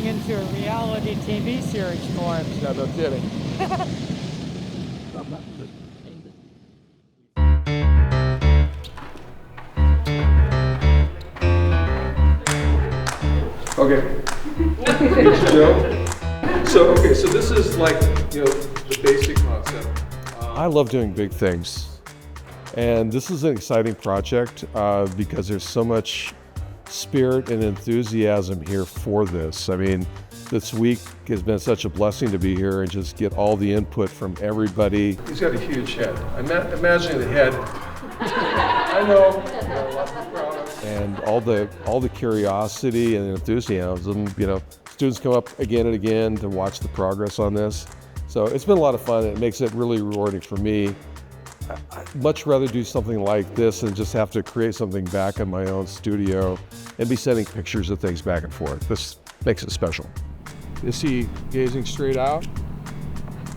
turning into a reality TV series for him. Yeah, no kidding. Okay. Joe. So this is like, the basic concept. I love doing big things. And this is an exciting project because there's so much spirit and enthusiasm here for this. I mean, this week has been such a blessing to be here and just get all the input from everybody. He's got a huge head. I'm imagining the head. I know. Lots to be proud of. And all the curiosity and enthusiasm, students come up again and again to watch the progress on this. So it's been a lot of fun, and it makes it really rewarding for me. I'd much rather do something like this than just have to create something back in my own studio and be sending pictures of things back and forth. This makes it special. Is he gazing straight out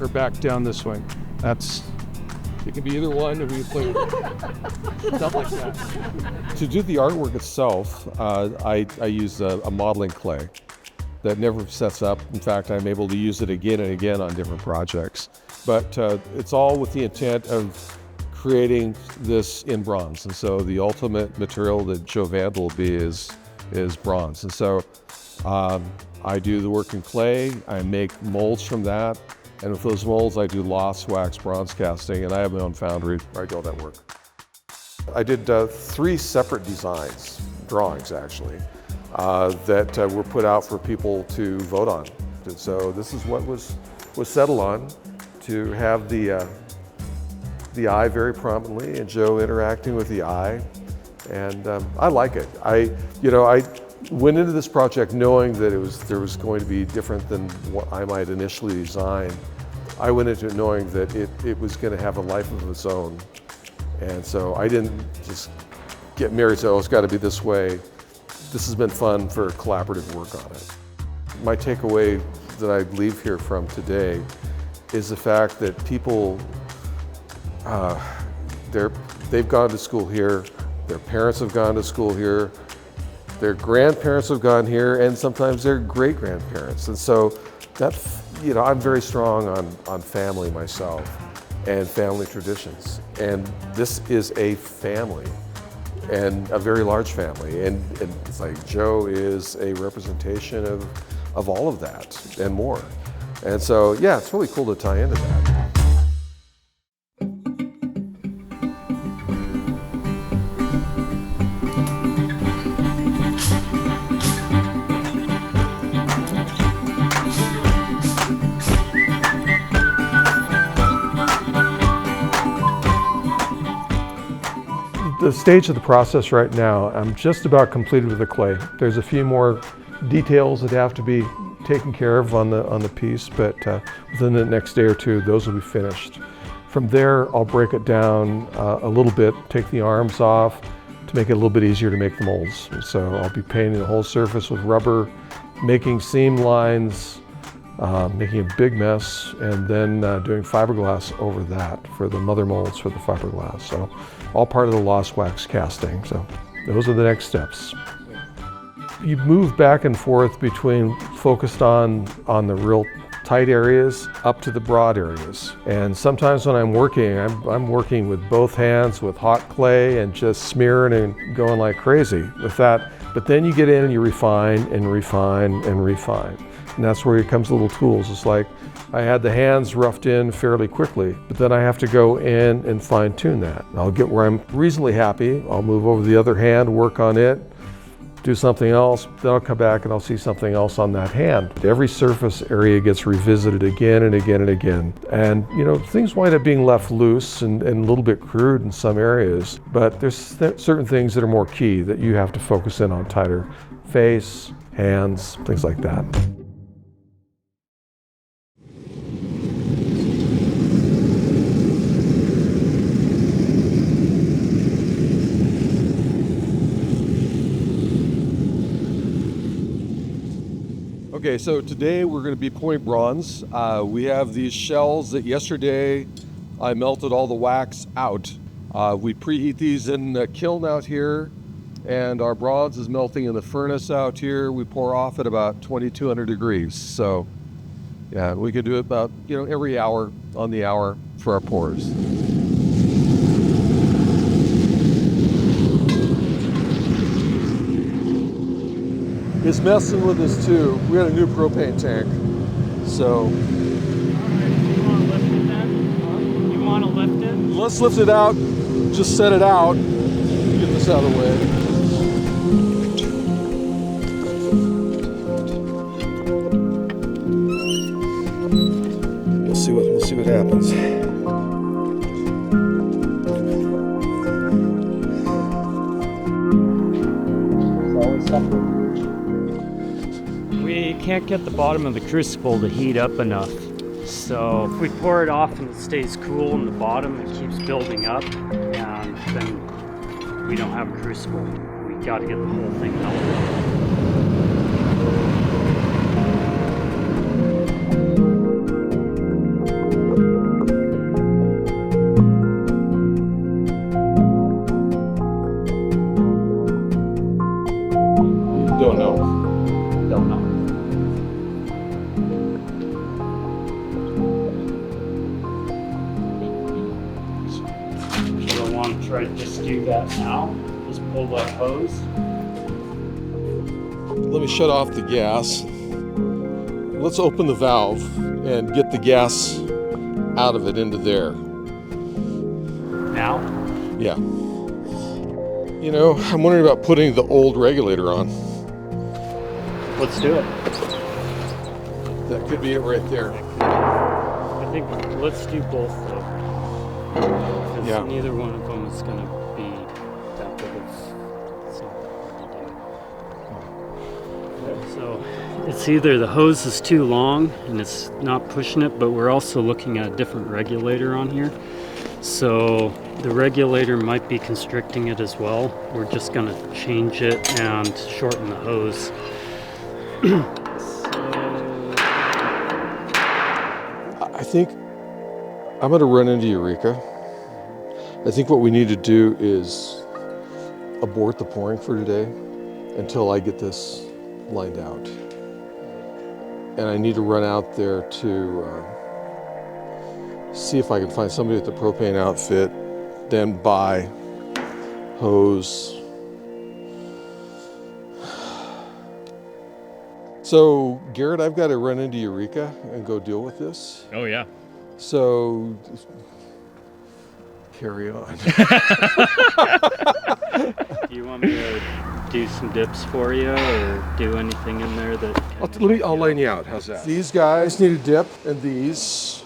or back down this way? It can be either one, or we play stuff like that. To do the artwork itself, I use a modeling clay that never sets up. In fact, I'm able to use it again and again on different projects. But it's all with the intent of creating this in bronze. And so the ultimate material that Joe Vandal will be is bronze. And so I do the work in clay, I make molds from that, and with those molds I do lost wax bronze casting, and I have my own foundry where I do all that work. I did 3 separate designs, drawings actually, that were put out for people to vote on. And so this is what was settled on, to have the eye very prominently and Joe interacting with the eye, and I like it. I went into this project knowing that there was going to be different than what I might initially design. I went into it knowing that it was going to have a life of its own, and so I didn't just get married and say, oh, it's got to be this way. This has been fun for collaborative work on it. My takeaway that I leave here from today is the fact that people, they've gone to school here, their parents have gone to school here, their grandparents have gone here, and sometimes their great-grandparents. And so I'm very strong on family myself and family traditions. And this is a family, and a very large family. And it's like Joe is a representation of all of that and more. And so, yeah, it's really cool to tie into that. The stage of the process right now, I'm just about completed with the clay. There's a few more details that have to be taken care of on the piece, but within the next day or two, those will be finished. From there, I'll break it down a little bit, take the arms off to make it a little bit easier to make the molds. So I'll be painting the whole surface with rubber, making seam lines, making a big mess, and then doing fiberglass over that for the mother molds for the fiberglass. So all part of the lost wax casting. So those are the next steps. You move back and forth between focused on the real tight areas up to the broad areas. And sometimes when I'm working with both hands with hot clay and just smearing and going like crazy with that. But then you get in and you refine and refine and refine. And that's where it comes little tools. It's like I had the hands roughed in fairly quickly, but then I have to go in and fine tune that. I'll get where I'm reasonably happy. I'll move over to the other hand, work on it, do something else, then I'll come back and I'll see something else on that hand. Every surface area gets revisited again and again and again. And things wind up being left loose and a little bit crude in some areas, but there's certain things that are more key that you have to focus in on tighter. Face, hands, things like that. Okay, so today we're going to be pouring bronze. We have these shells that yesterday I melted all the wax out. We preheat these in the kiln out here And our bronze is melting in the furnace out here. We pour off at about 2,200 degrees. So yeah, we could do it about, every hour on the hour for our pours. It's messing with us too. We had a new propane tank. So You want to lift it then? You want to lift it? let's lift it out, just set it out, get this out of the way. We'll see what happens. We can't get the bottom of the crucible to heat up enough. So if we pour it off and it stays cool in the bottom, it keeps building up, and then we don't have a crucible. We got to get the whole thing melted. Don't know. You don't want to try to just do that now. Just pull that hose. Let me shut off the gas. Let's open the valve and get the gas out of it into there. Now? Yeah. I'm wondering about putting the old regulator on. Let's do it. That could be it right there. I think let's do both though. Because Yeah. neither one of them is going to be that big of something to do. So it's either the hose is too long and it's not pushing it, but we're also looking at a different regulator on here. So the regulator might be constricting it as well. We're just going to change it and shorten the hose. I think I'm going to run into Eureka. I think what we need to do is abort the pouring for today until I get this lined out. And I need to run out there to see if I can find somebody at the propane outfit, then buy hose. So, Garrett, I've got to run into Eureka and go deal with this. Oh, yeah. So, carry on. Do you want me to do some dips for you or do anything in there that... I'll line you out. How's that? These guys need a dip, and these,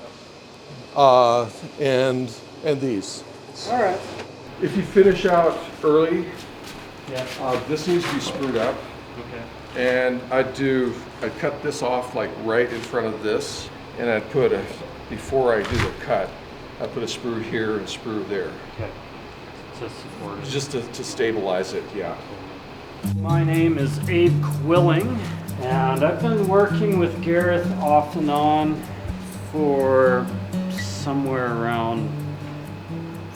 and these. All right. If you finish out early, Yeah. this needs to be sprued up. Okay. And I cut this off like right in front of this, and I put before I do the cut, I put a sprue here and a sprue there. Okay. So support it. Just to stabilize it, yeah. My name is Abe Quilling, and I've been working with Gareth off and on for somewhere around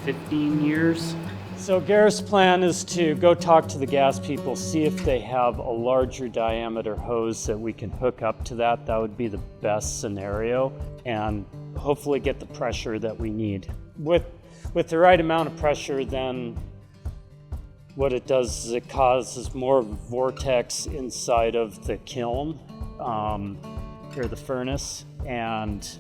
15 years. So Gareth's plan is to go talk to the gas people, see if they have a larger diameter hose that we can hook up to that. That would be the best scenario, and hopefully get the pressure that we need. With the right amount of pressure, then what it does is it causes more vortex inside of the kiln or the furnace, and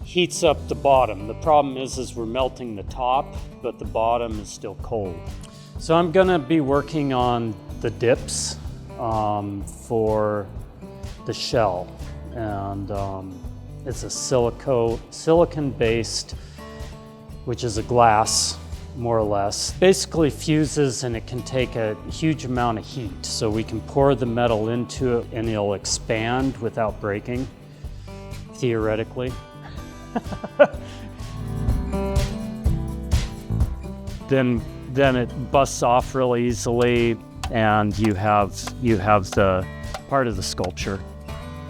heats up the bottom. The problem is we're melting the top, but the bottom is still cold. So I'm gonna be working on the dips for the shell, and it's a silicon-based, which is a glass, more or less. Basically fuses, and it can take a huge amount of heat. So we can pour the metal into it and it'll expand without breaking, theoretically. Then it busts off really easily, and you have the part of the sculpture.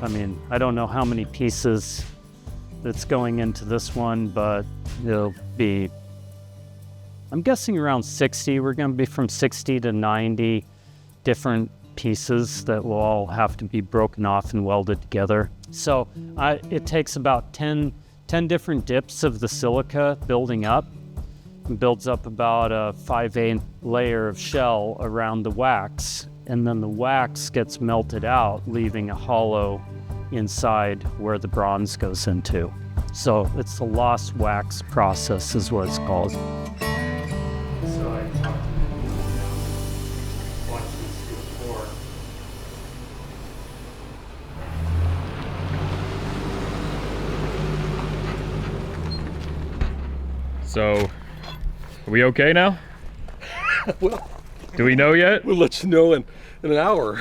I mean, I don't know how many pieces that's going into this one, but it'll be I'm guessing around 60. We're going to be from 60 to 90 different pieces that will all have to be broken off and welded together. So it takes about 10 different dips of the silica building up. It builds up about a 5/8 layer of shell around the wax, and then the wax gets melted out, leaving a hollow inside where the bronze goes into. So it's the lost wax process is what it's called. So I talked to watch this before. So, are we okay now? Well, Do we know yet? we'll let you know in an hour.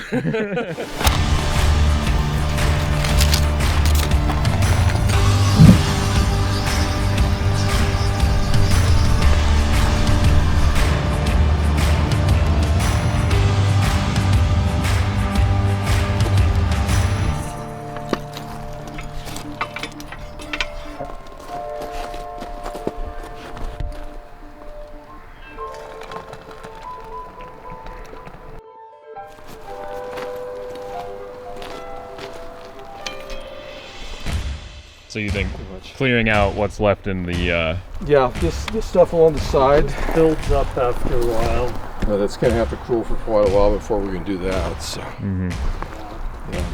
So you think clearing out what's left in the Yeah, this stuff along the side, Builds up after a while. that's gonna have to cool for quite a while before we can do that, so. Yeah.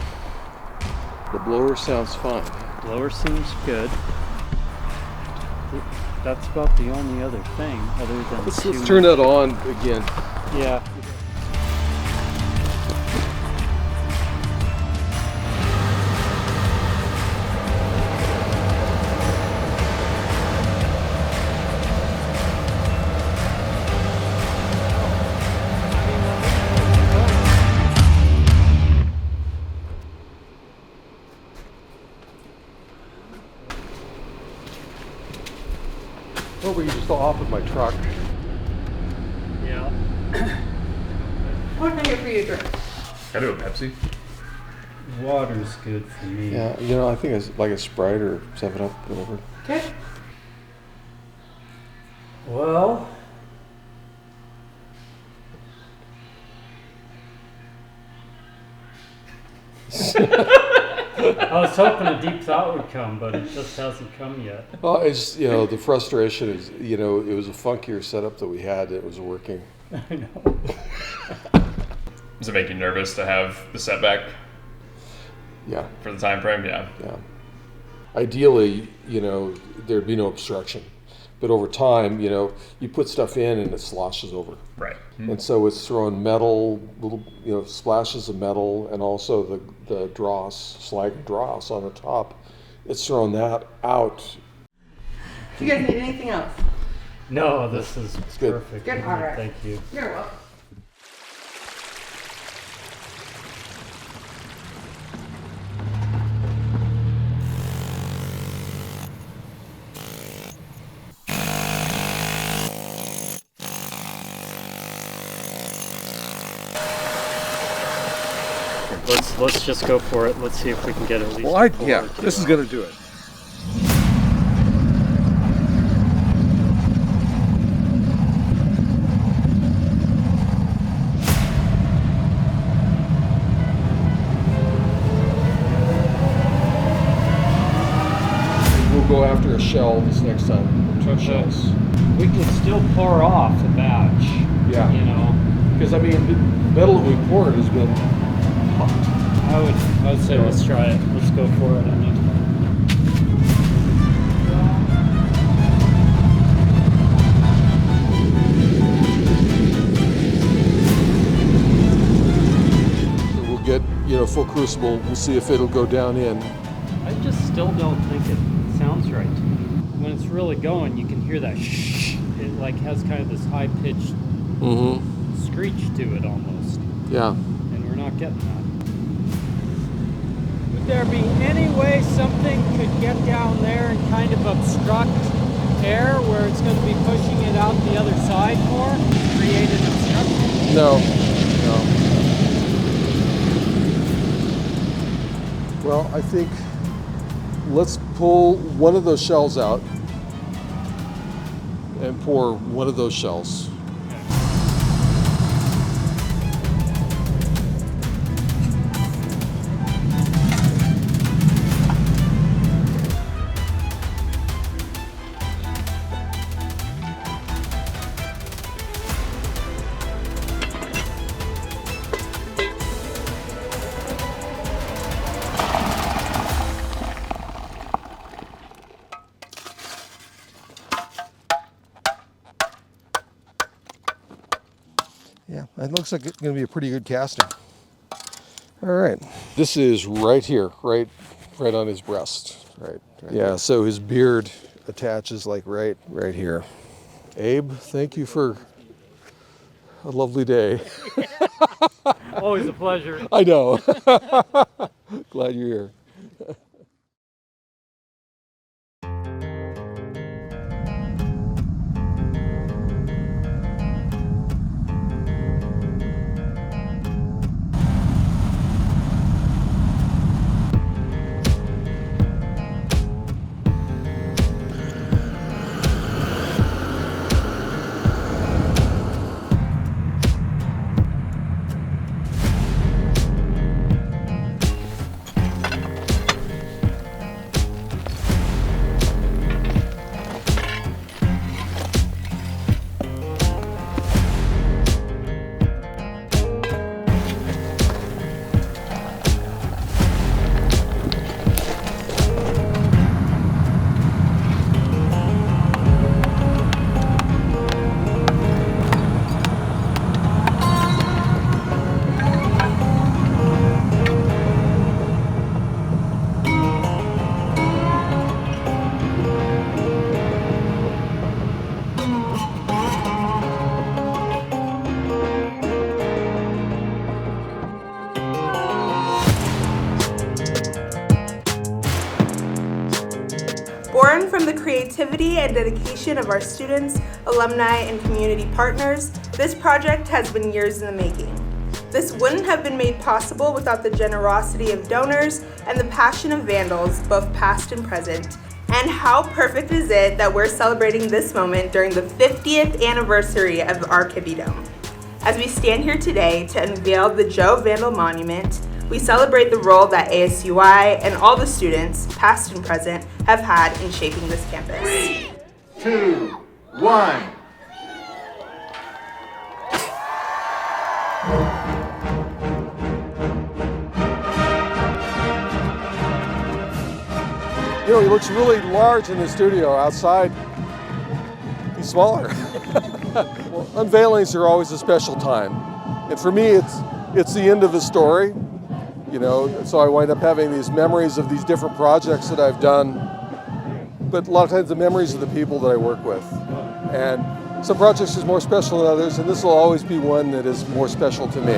The blower sounds fine. Blower seems good. That's about the only other thing, other than Let's turn that on again. Yeah. Or we can just go off with my truck. Yeah. What can I get for you to drink? Can I do a Pepsi? Water's good for me. Yeah, you know, I think it's like a Sprite or 7-Up, whatever. Okay. Well, I was hoping a deep thought would come, but it just hasn't come yet. Well, it's, you know, the frustration is, you know, it was a funkier setup that we had that was working. I know. Does it make you nervous to have the setback Yeah, for the time frame? Yeah. yeah. Ideally, you know, there'd be no obstruction. But over time, you know, you put stuff in and it sloshes over. Right. And so it's throwing metal, little, you know, splashes of metal, and also the dross, slag and dross on the top. It's throwing that out. Do you guys need anything else? No, this is good. perfect. Good, all right. Thank you. You're welcome. Let's just go for it. Let's see if we can get at least. Well, this is going to do it. We'll go after a shell this next time. 2 shells. We can still pour off a batch. Yeah. You know, Because, I mean, the metal that we poured has been hot. I would say let's try it. Let's go for it. I mean. We'll get, you know, full crucible. We'll see if it'll go down in. I just still don't think it sounds right to me. When it's really going, you can hear that shh. It like has kind of this high-pitched screech to it almost, Yeah. and we're not getting that. Would there be any way something could get down there and kind of obstruct air where it's going to be pushing it out the other side more? Create an obstruction? No. Well, I think let's pull one of those shells out and pour one of those shells. Yeah, it looks like it's going to be a pretty good casting. All right. This is right here, right on his breast. Right yeah, so his beard attaches like right here. Abe, thank you for a lovely day. Always a pleasure. I know. Glad you're here. Born from the creativity and dedication of our students, alumni, and community partners, this project has been years in the making. This wouldn't have been made possible without the generosity of donors and the passion of Vandals, both past and present. And how perfect is it that we're celebrating this moment during the 50th anniversary of our Kibbie Dome. As we stand here today to unveil the Joe Vandal Monument, we celebrate the role that ASUI and all the students, past and present, have had in shaping this campus. 3, 2, 1. You know, he looks really large in the studio. Outside, he's smaller. Well, unveilings are always a special time. And for me, it's the end of a story. You know, so I wind up having these memories of these different projects that I've done, but a lot of times the memories of the people that I work with. And some projects is more special than others, and this will always be one that is more special to me.